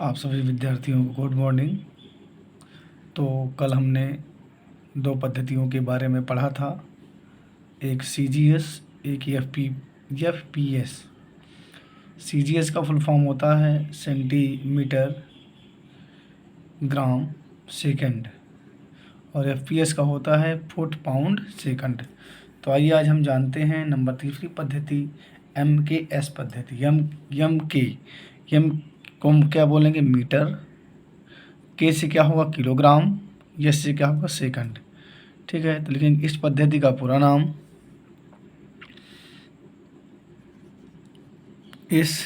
आप सभी विद्यार्थियों को गुड मॉर्निंग। तो कल हमने दो पद्धतियों के बारे में पढ़ा था, एक CGS, एक FPS। CGS का फुल फॉर्म होता है सेंटीमीटर ग्राम सेकंड और FPS का होता है फुट पाउंड सेकंड। तो आइए आज हम जानते हैं नंबर तीसरी पद्धति MKS पद्धति। यम को हम क्या बोलेंगे, मीटर। के से क्या होगा, किलोग्राम। यस से क्या होगा, सेकंड। ठीक है, तो लेकिन इस पद्धति का पूरा नाम, इस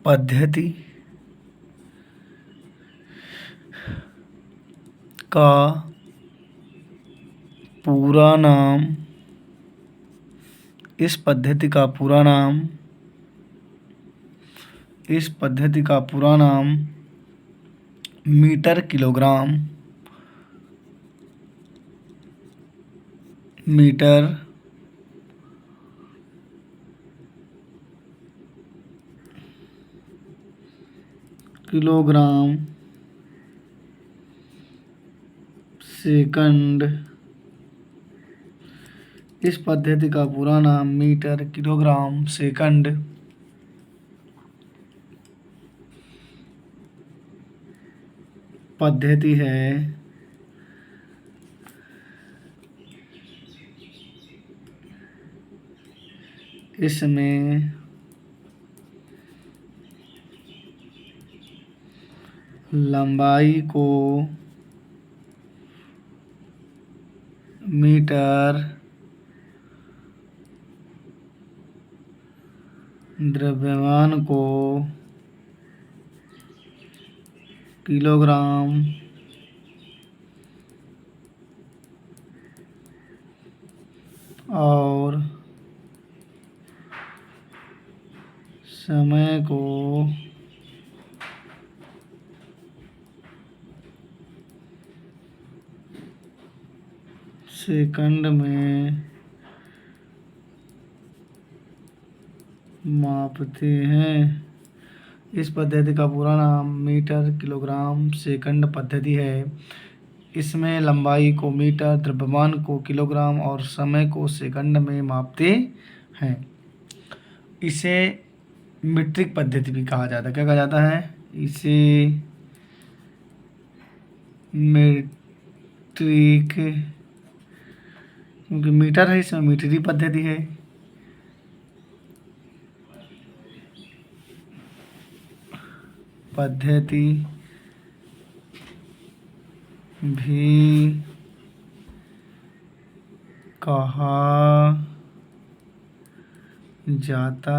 पद्धति का पूरा नाम, इस पद्धति का पूरा नाम, इस पद्धति का पूरा नाम metre kilogram, metre kilogram second. इस पद्धति का पूरा नाम मीटर किलोग्राम सेकंड पद्धति है। इसमें लंबाई को मीटर, द्रव्यमान को किलोग्राम और समय को सेकंड में मापते हैं। इस पद्धति का पूरा नाम मीटर किलोग्राम सेकंड पद्धति है। इसमें लंबाई को मीटर, द्रव्यमान को किलोग्राम और समय को सेकंड में मापते हैं। इसे मीट्रिक पद्धति भी कहा जाता है। क्या कहा जाता है इसे? मीट्रिक, क्योंकि मीटर है, इसमें मीट्री पद्धति है। पद्धति भी कहा जाता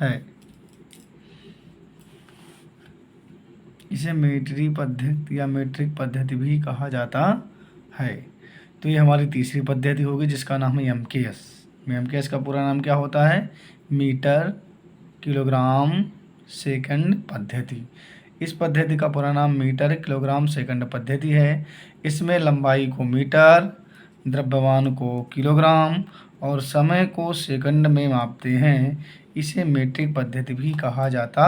है। इसे मीट्री पद्धति या मीट्रिक पद्धति भी कहा जाता है। तो ये हमारी तीसरी पद्धति होगी जिसका नाम है MKS। MKS का पूरा नाम क्या होता है? मीटर किलोग्राम सेकंड पद्धति। इस पद्धति का पूरा नाम मीटर किलोग्राम सेकंड पद्धति है। इसमें लंबाई को मीटर, द्रव्यमान को किलोग्राम और समय को सेकंड में मापते हैं। इसे मीट्रिक पद्धति भी कहा जाता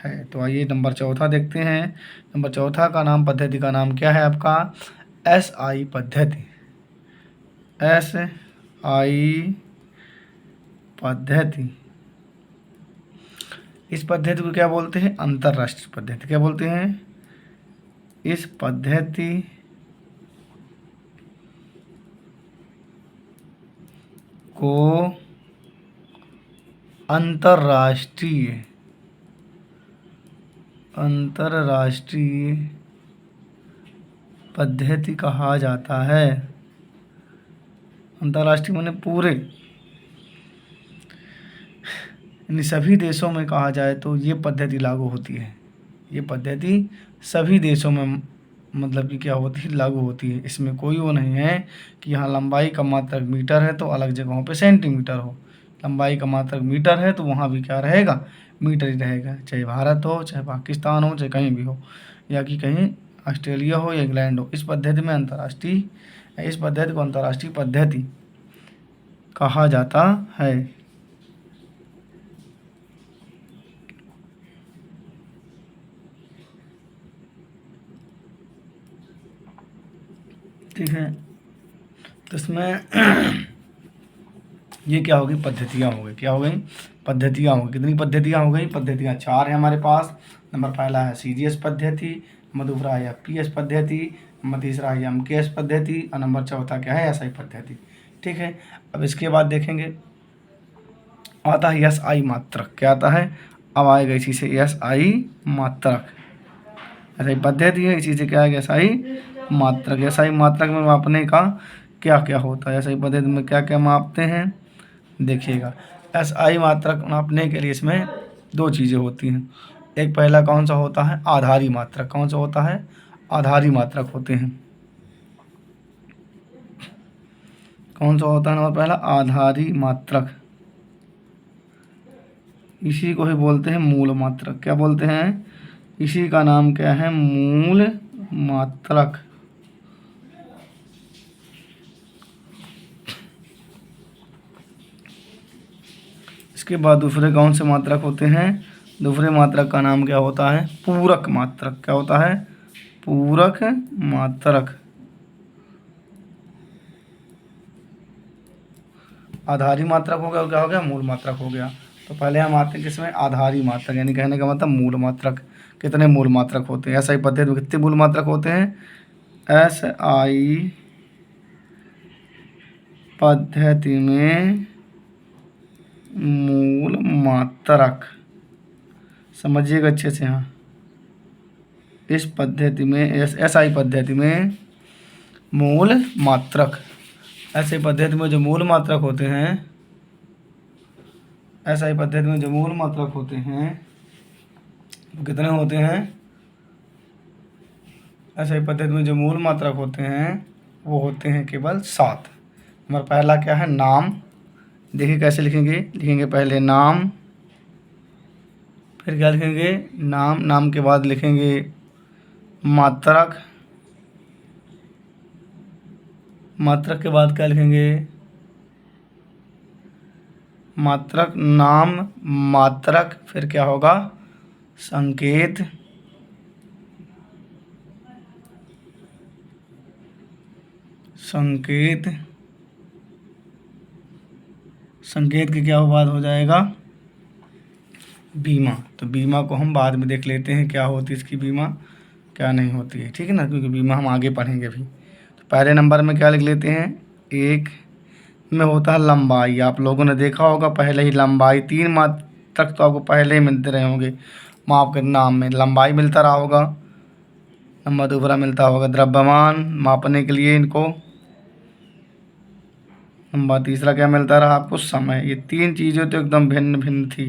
है। तो आइए नंबर चौथा देखते हैं। नंबर चौथा का नाम, पद्धति का नाम क्या है आपका? SI पद्धति। SI पद्धति। इस पद्धति को क्या बोलते हैं? अंतरराष्ट्रीय पद्धति। क्या बोलते हैं? इस पद्धति को अंतरराष्ट्रीय पद्धति कहा जाता है। अंतरराष्ट्रीय माने पूरे, यानी सभी देशों में कहा जाए तो ये पद्धति लागू होती है। ये पद्धति सभी देशों में मतलब कि क्या होती है, लागू होती है। इसमें कोई वो नहीं है कि यहाँ लंबाई का मात्रक मीटर है तो अलग जगहों पे सेंटीमीटर हो। लंबाई का मात्रक मीटर है तो वहाँ भी क्या रहेगा? मीटर ही रहेगा। चाहे भारत हो, चाहे पाकिस्तान हो, चाहे कहीं भी हो, या कि कहीं ऑस्ट्रेलिया हो या इंग्लैंड हो। इस पद्धति में इस पद्धति को अंतर्राष्ट्रीय पद्धति कहा जाता है। ठीक है। तो इसमें ये क्या होगी, पद्धतियाँ हो गई, क्या हो गई, पद्धतियाँ हो गई। कितनी पद्धतियाँ हो गई, पद्धतियाँ 4 हैं हमारे पास। नंबर पहला है CGS पद्धति, नंबर दूसरा है FPS पद्धति, नंबर तीसरा है MKS पद्धति, और नंबर चौथा क्या है, SI पद्धति। ठीक है। अब इसके बाद देखेंगे आता है SI मात्रक। क्या आता है, अब आएगा इसी से SI मात्रक। SI पद्धति है, इसी से क्या है, SI मात्रक। SI मात्रक में मापने का क्या क्या होता है, SI पद्धति में क्या क्या मापते हैं, देखिएगा। SI मात्रक नापने के लिए इसमें 2 चीज़ें होती हैं। एक पहला कौन सा होता है, आधारी मात्रक। कौन सा होता है, आधारी मात्रक होते हैं। कौन सा होता है नंबर पहला, आधारी मात्रक। इसी को ही बोलते हैं मूल मात्रक। क्या बोलते हैं, इसी का नाम क्या है, मूल मात्रक। इसके बाद दूसरे कौन से मात्रक होते हैं, दूसरे मात्रक का नाम क्या होता है, पूरक मात्रक। क्या होता है, पूरक मात्रक। आधारी मात्रक हो गया और क्या हो गया, मूल मात्रक हो गया। तो पहले हम आते हैं किसमें, आधारी मात्रक, यानी कहने का मतलब मूल मात्रक। कितने मूल मात्रक होते हैं, SI पद्धति में कितने मूल मात्रक होते हैं, SI पद्धति में मूल मात्रक, समझिएगा अच्छे से। हाँ, इस पद्धति में SI पद्धति में मूल मात्रक, ऐसे पद्धति में जो मूल मात्रक होते हैं, SI पद्धति में जो मूल मात्रक होते हैं वो कितने होते हैं, SI पद्धति में जो मूल मात्रक होते हैं वो होते हैं केवल 7। नंबर पहला क्या है, नाम। देखिए कैसे लिखेंगे, लिखेंगे पहले नाम, फिर क्या लिखेंगे, नाम, नाम के बाद लिखेंगे मात्रक, मात्रक के बाद क्या लिखेंगे, मात्रक, नाम, मात्रक, फिर क्या होगा, संकेत, संकेत, संकेत के क्या बाद हो जाएगा, बीमा। तो बीमा को हम बाद में देख लेते हैं क्या होती है इसकी बीमा, क्या नहीं होती है, ठीक है ना, क्योंकि बीमा हम आगे पढ़ेंगे अभी। तो पहले नंबर में क्या लिख लेते हैं, एक में होता है लंबाई। आप लोगों ने देखा होगा पहले ही लंबाई, 3 मात्रक तो आपको पहले ही मिलते रहे होंगे माप के नाम में, लंबाई मिलता रहा होगा। नंबर दूसरा मिलता होगा द्रव्यमान, मापने के लिए इनको। नंबर तीसरा क्या मिलता रहा आपको, समय। ये 3 चीज़ें तो एकदम भिन्न भिन्न थी।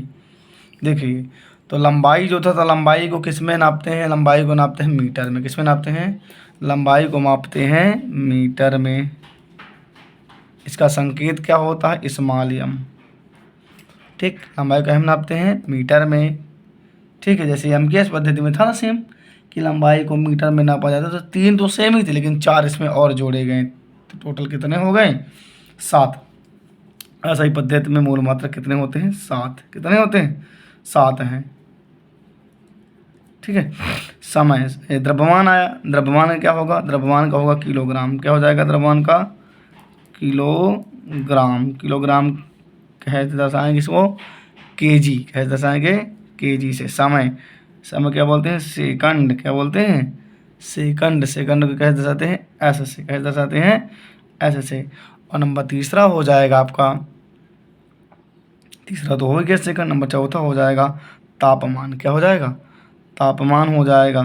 देखिए, तो लंबाई जो था, तो लंबाई को किस में नापते हैं, लंबाई को नापते हैं मीटर में। किस में नापते हैं, लंबाई को मापते हैं मीटर में। इसका संकेत क्या होता है, स्मॉल m। ठीक, लंबाई को हम नापते हैं मीटर में। ठीक है, जैसे MKS पद्धति में था ना सेम, कि लंबाई को मीटर में नापा जाता था। तो 3 तो सेम ही थे, लेकिन 4 इसमें और जोड़े गए, तो टोटल कितने हो गए, 7। ऐसा ही पद्धति में मूल मात्रक कितने होते हैं, 7। कितने होते हैं, 7 हैं। ठीक है। समय, द्रव्यमान आया, द्रव्यमान का क्या होगा, द्रव्यमान का होगा किलोग्राम। क्या हो जाएगा द्रव्यमान का, किलोग्राम। किलोग्राम कैसे दर्शाएंगे इसको, केजी। कैसे दर्शाएंगे, केजी से। समय, समय क्या बोलते हैं, सेकंड। क्या बोलते हैं, सेकंड। सेकंड को कैसे दर्शाते हैं, ऐसे से। कैसे दर्शाते हैं, ऐसे से। और नंबर तीसरा हो जाएगा आपका, तीसरा तो हो गया सेकंड, नंबर चौथा हो जाएगा तापमान। क्या हो जाएगा, तापमान हो जाएगा।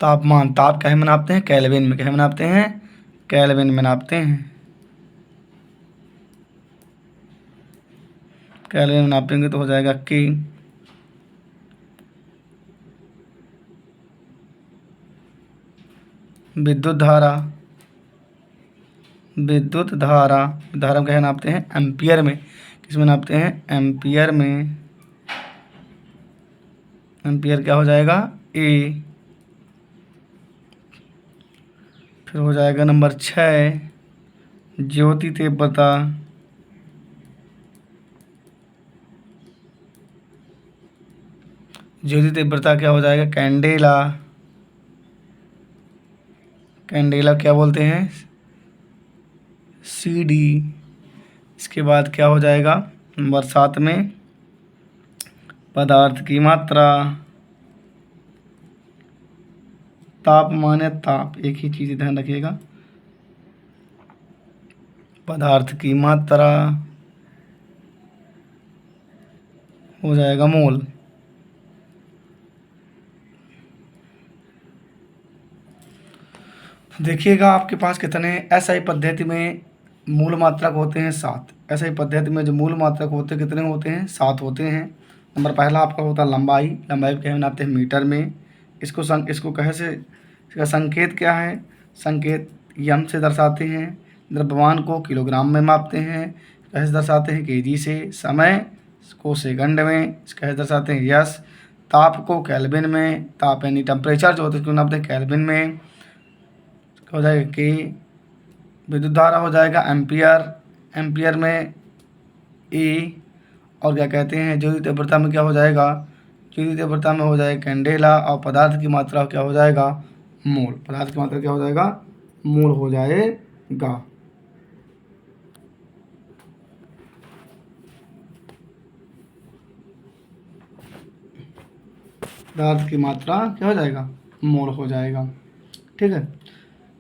तापमान, ताप क्या में नापते हैं, केल्विन में। क्या में नापते हैं, केल्विन में नापते हैं। केल्विन में नापेंगे तो हो जाएगा के। विद्युत धारा, विद्युत धारा, धारा में क्या नापते हैं, एम्पियर में। किसमें नापते हैं, एम्पियर में। एम्पियर क्या हो जाएगा, ए। फिर हो जाएगा नंबर 6 ज्योति तीव्रता। ज्योति तीव्रता क्या हो जाएगा, कैंडेला। कैंडेला क्या बोलते हैं, CD। इसके बाद क्या हो जाएगा, नंबर 7 में पदार्थ की मात्रा। तापमान या ताप एक ही चीज़ ध्यान रखिएगा, पदार्थ की मात्रा हो जाएगा मोल। देखिएगा आपके पास कितने SI पद्धति में मूल मात्रक होते हैं, 7। SI पद्धति में जो मूल मात्रक होते हैं कितने होते हैं, 7 होते हैं। नंबर पहला आपका होता है लंबाई। लंबाई क्या नापते हैं, मीटर में। इसको कहे से, इसका संकेत क्या है, संकेत यम से दर्शाते हैं। द्रव्यमान को किलोग्राम में मापते हैं, कैसे दर्शाते हैं, KG से। समय को सेकंड में, कैसे दर्शाते हैं, यस। ताप को केल्विन में, ताप यानी टेम्परेचर जो होता है उसको नापते हैं केल्विन में, हो जाएगा के। विद्युत धारा हो जाएगा एम्पियर, एम्पियर में ए। और क्या कहते हैं, ज्योति तीव्रता में क्या हो जाएगा, ज्योति तीव्रता में हो जाएगा कैंडेला। और पदार्थ की मात्रा क्या हो जाएगा, मोल। पदार्थ की मात्रा क्या हो जाएगा, मोल हो जाएगा। पदार्थ की मात्रा क्या हो जाएगा, मोल हो जाएगा। ठीक है,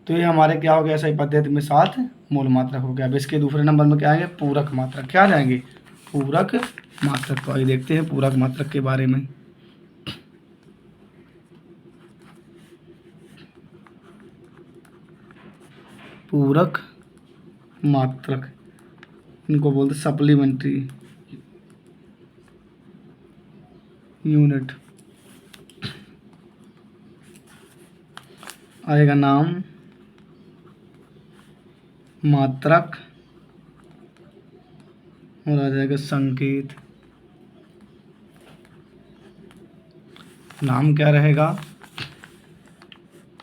तो ये हमारे क्या हो गया, सही पद्धति में 7 मूल मात्रक हो गया। अब इसके दूसरे नंबर में क्या आएंगे, पूरक मात्रक। क्या आ जाएंगे, पूरक मात्रक। तो आइए देखते हैं पूरक मात्रक के बारे में। पूरक मात्रक, इनको बोलते सप्लीमेंट्री यूनिट। आएगा नाम, मात्रक, और आ जाएगा संकेत। नाम क्या रहेगा,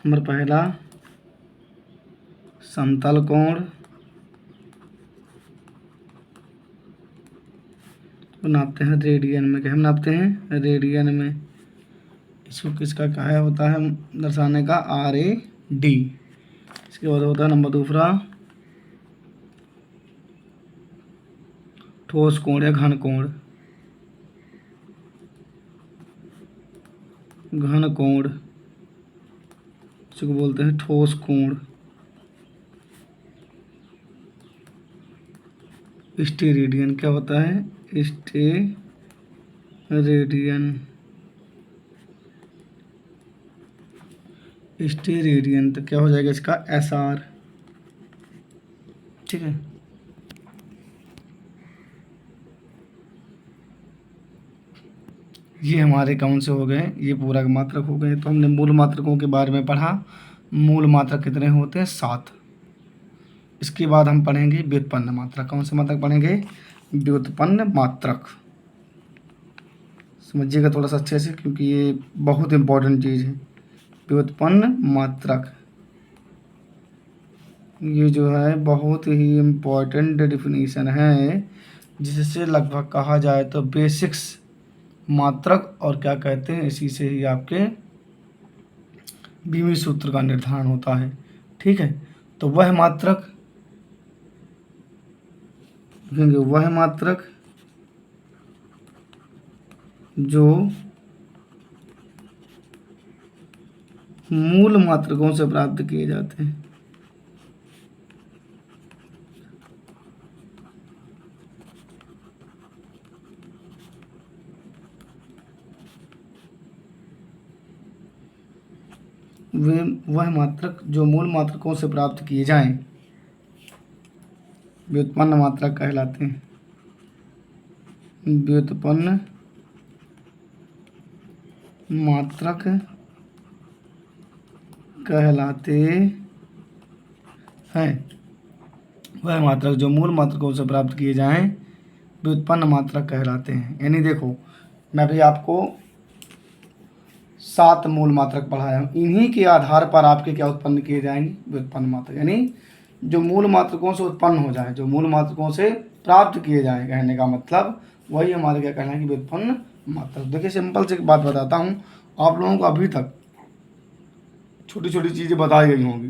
नंबर पहला समतल कोण, तो नापते हैं रेडियन में। क्या हम नापते हैं, रेडियन में। इसको किसका क्या होता है दर्शाने का, RAD। इसके बाद होता है नंबर दूसरा ठोस कोण या घन कोण। घन कोण इसको बोलते हैं ठोस कोण। स्टेरेडियन क्या होता है, स्टेरेडियन। स्टेरेडियन तो क्या हो जाएगा इसका, SR। ठीक है, ये हमारे कौन से हो गए, ये पूरक मात्रक हो गए। तो हमने मूल मात्रकों के बारे में पढ़ा। मूल मात्रक कितने होते हैं, 7। इसके बाद हम पढ़ेंगे व्युत्पन्न मात्रक। कौन से मात्रक पढ़ेंगे, व्युत्पन्न मात्रक। समझिएगा थोड़ा सा अच्छे से, क्योंकि ये बहुत इंपॉर्टेंट चीज़ है। व्युत्पन्न मात्रक ये जो है बहुत ही इम्पोर्टेंट डेफिनेशन है, जिससे लगभग कहा जाए तो बेसिक्स मात्रक और क्या कहते हैं, इसी से ही आपके बीमी सूत्र का निर्धारण होता है। ठीक है, तो वह मात्रक देखेंगे, वह मात्रक जो मूल मात्रकों से प्राप्त किए जाते हैं। वे वह मात्रक जो मूल मात्रकों से प्राप्त किए जाएं, व्युत्पन्न मात्रक कहलाते हैं। व्युत्पन्न मात्रक कहलाते हैं। वह मात्रक जो मूल मात्रकों से प्राप्त किए जाएं व्युत्पन्न मात्रक कहलाते हैं। यानी देखो, मैं भी आपको 7 मूल मात्रक पढ़ाया हूँ, इन्हीं के आधार पर आपके क्या उत्पन्न किए जाएंगे, व्युत्पन्न मात्रक। यानी जो मूल मात्रकों से उत्पन्न हो जाए, जो मूल मात्रकों से प्राप्त किए जाए, कहने का मतलब वही हमारे क्या कहलाएंगे, व्युत्पन्न मात्रक। देखिए सिंपल से एक बात बताता हूँ, आप लोगों को अभी तक छोटी छोटी चीज़ें बताई गई होंगी,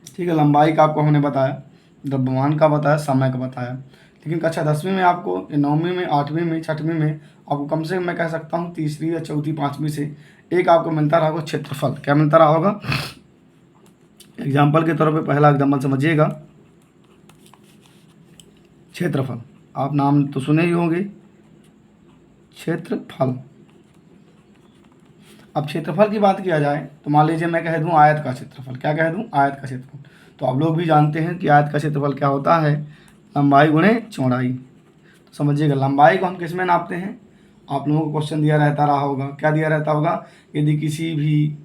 ठीक है। लंबाई का आपको हमने बताया, द्रव्यमान का बताया, समय का बताया, लेकिन कक्षा 10वीं में आपको, 9वीं में, 8वीं में, 6वीं में आपको कम से कम मैं कह सकता हूँ तीसरी या चौथी 5वीं से एक आपको मिलता रहा होगा क्षेत्रफल। क्या मिलता रहा होगा? एग्जाम्पल के तौर पे पहला एग्जाम्पल समझिएगा, क्षेत्रफल। आप नाम तो सुने ही होंगे, क्षेत्रफल। अब क्षेत्रफल की बात किया जाए तो मान लीजिए मैं कह दूं आयत का क्षेत्रफल। क्या कह दूं? आयत का क्षेत्रफल। तो आप लोग भी जानते हैं कि आयत का क्षेत्रफल क्या होता है, लंबाई गुणे चौड़ाई। तो समझिएगा लंबाई को हम किस में नापते हैं, आप लोगों को क्वेश्चन दिया रहता रहा होगा, क्या दिया रहता होगा, यदि किसी भी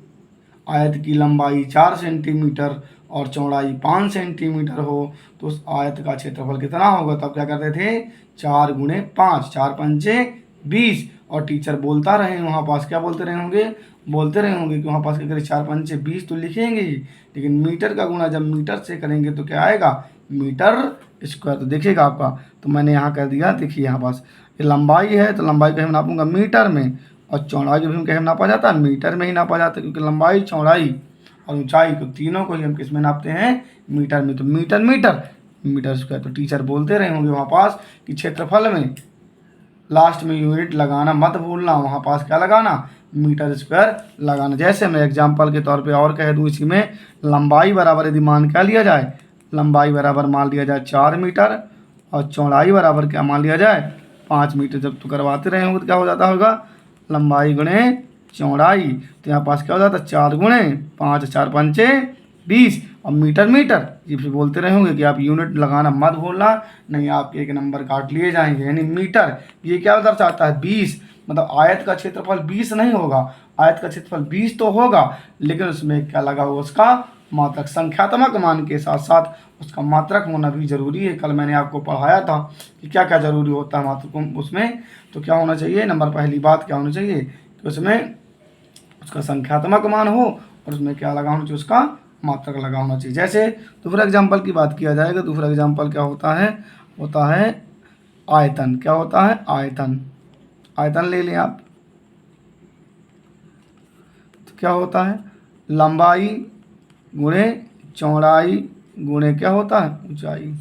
आयत की लंबाई 4 सेंटीमीटर और चौड़ाई 5 सेंटीमीटर हो तो उस आयत का क्षेत्रफल कितना होगा? तब क्या करते थे, 4 गुणे 5, 4 पंचे 20। और टीचर बोलता रहे वहाँ पास, क्या बोलते रहे होंगे, बोलते रहे होंगे कि वहाँ पास अगर 4 पंचे 20 तो लिखेंगे ही, लेकिन मीटर का गुणा जब मीटर से करेंगे तो क्या आएगा, मीटर स्क्वायर। तो देखिएगा आपका, तो मैंने यहाँ कर दिया, देखिए यहाँ पास ये लंबाई है तो लंबाई को हम नापूंगा मीटर में, और चौड़ाई को भी हम कहीं नापा जाता है, मीटर में ही नापा जाता है, क्योंकि लंबाई, चौड़ाई और ऊंचाई को तीनों को ही हम किस में नापते हैं, मीटर में। तो मीटर मीटर मीटर स्क्वायर। तो टीचर बोलते रहे होंगे वहाँ पास कि क्षेत्रफल में लास्ट में यूनिट लगाना मत भूलना, वहाँ पास क्या लगाना, मीटर स्क्वायर लगाना। जैसे मैं एग्जाम्पल के तौर पे और कह दूँ इसी में, लंबाई बराबर यदि मान क्या लिया जाए, लंबाई बराबर मान लिया जाए 4 मीटर और चौड़ाई बराबर क्या मान लिया जाए, 5 मीटर। जब तो करवाते रहे होंगे तो क्या हो जाता होगा, लंबाई गुणे चौड़ाई। तो यहाँ पास क्या हो जाता है, 4 गुणे 5, 4 पंचे 20। और मीटर मीटर ये भी बोलते रहे होंगे कि आप यूनिट लगाना मत भूलना, नहीं आपके 1 नंबर काट लिए जाएंगे। यानी मीटर ये क्या दर्शाता है, 20। मतलब आयत का क्षेत्रफल 20 नहीं होगा, आयत का क्षेत्रफल 20 तो होगा, लेकिन उसमें क्या लगा हुआ, उसका मात्रक। संख्यात्मक मान के साथ साथ उसका मात्रक होना भी जरूरी है। कल मैंने आपको पढ़ाया था कि क्या क्या जरूरी होता है मात्रक उसमें। तो क्या होना चाहिए, नंबर पहली बात क्या होनी चाहिए कि उसमें उसका संख्यात्मक मान हो और उसमें क्या लगा होना चाहिए, उसका मात्रक लगा होना चाहिए। जैसे दूसरा एग्जाम्पल की बात किया जाएगा, दूसरा एग्जाम्पल क्या होता है आयतन। क्या होता है, आयतन। आयतन ले लें आप, तो क्या होता है, लंबाई गुणे चौड़ाई गुणे क्या होता है, ऊंचाई।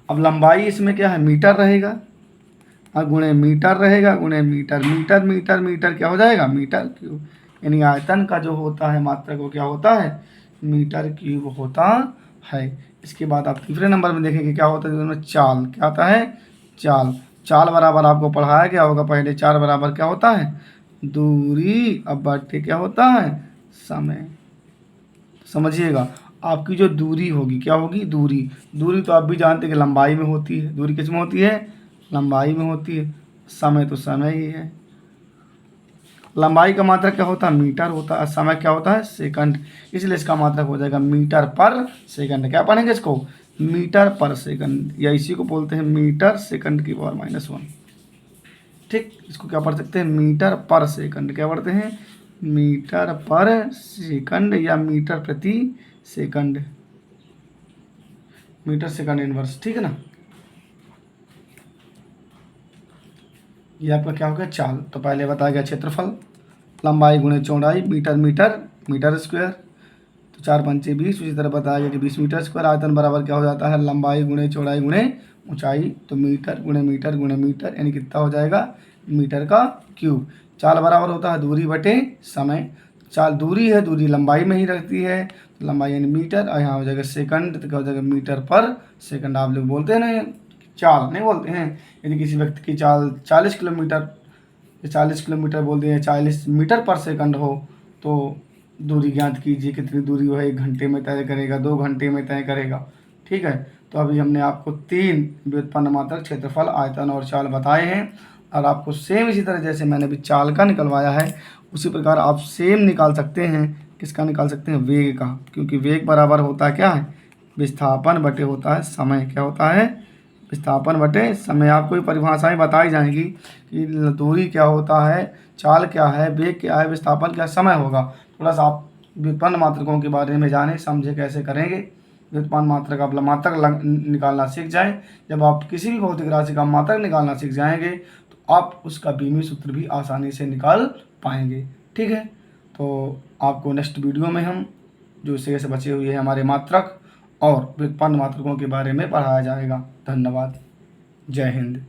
अब लंबाई इसमें क्या है, मीटर रहेगा, और गुणे मीटर रहेगा, गुणे मीटर, मीटर मीटर मीटर क्या हो जाएगा, मीटर क्यूब। यानी आयतन का जो होता है मात्रक वो क्या होता है, मीटर क्यूब होता है। इसके बाद आप तीसरे नंबर में देखेंगे क्या होता है, इसमें चाल। क्या आता है, चाल। चाल बराबर आपको पढ़ाया गया होगा पहले, 4 बराबर क्या होता है, दूरी, अब बटे क्या होता है, समय। समझिएगा आपकी जो दूरी होगी क्या होगी, दूरी। दूरी तो आप भी जानते हैं कि लंबाई में होती है, दूरी किस में होती है, लंबाई में होती है। समय तो समय ही है, लंबाई का मात्रक क्या होता है, मीटर होता है, समय क्या होता है, सेकंड। इसलिए इसका मात्रक हो जाएगा मीटर पर सेकंड। क्या पढ़ेंगे इसको, मीटर पर सेकंड, या इसी को बोलते हैं मीटर सेकंड की पावर -1। ठीक, इसको क्या पढ़ सकते हैं, मीटर पर सेकंड। क्या पढ़ते हैं, मीटर पर सेकंड या मीटर प्रति सेकंड, मीटर सेकंड इनवर्स। ठीक है ना, ये आपका क्या हो गया, चाल। तो पहले बताया गया क्षेत्रफल, लंबाई गुणे चौड़ाई, मीटर मीटर मीटर स्क्वायर। तो 4 पंचे 20। उसी तरह बताया गया कि 20 मीटर स्क्वायर। आयतन बराबर क्या हो जाता है, लंबाई गुणे चौड़ाई गुणे ऊंचाई। तो मीटर गुणे मीटर यानी कितना हो जाएगा, मीटर का क्यूब। चाल बराबर होता है दूरी बटे समय। चाल दूरी है, दूरी लंबाई में ही रहती है, तो लंबाई यानी मीटर, और यहाँ हो जाएगा सेकंड, तो क्या हो जाएगा, मीटर पर सेकंड। आप लोग बोलते हैं ना चाल, नहीं बोलते हैं। यदि किसी व्यक्ति की चाल 40 किलोमीटर, 40 किलोमीटर बोल दिए, 40 मीटर पर सेकंड हो, तो दूरी ज्ञात कीजिए कितनी दूरी वो है, 1 घंटे में तय करेगा, 2 घंटे में तय करेगा। ठीक है, तो अभी हमने आपको 3 व्युत्पन्न मात्रक क्षेत्रफल, आयतन और चाल बताए हैं। और आपको सेम इसी तरह जैसे मैंने अभी चाल का निकलवाया है, उसी प्रकार आप सेम निकाल सकते हैं, किसका निकाल सकते हैं, वेग का। क्योंकि वेग बराबर होता है क्या है, विस्थापन बटे होता है समय। क्या होता है, विस्थापन बटे समय। आपको ये परिभाषाएं बताई जाएंगी कि दूरी क्या होता है, चाल क्या है, वेग क्या है, विस्थापन क्या, समय होगा। थोड़ा सा आप व्युत्पन्न मात्रकों के बारे में जाने समझे कैसे करेंगे। व्युत्पन्न मात्रक आप मात्रक निकालना सीख जाएं। जब आप किसी भी भौतिक राशि का मात्रक निकालना सीख जाएंगे तो आप उसका बीमी सूत्र भी आसानी से निकाल पाएंगे। ठीक है, तो आपको नेक्स्ट वीडियो में हम जो शेष बचे हुए हैं हमारे मात्रक और व्युत्पन्न मात्रकों के बारे में पढ़ाया जाएगा। धन्यवाद। जय हिंद।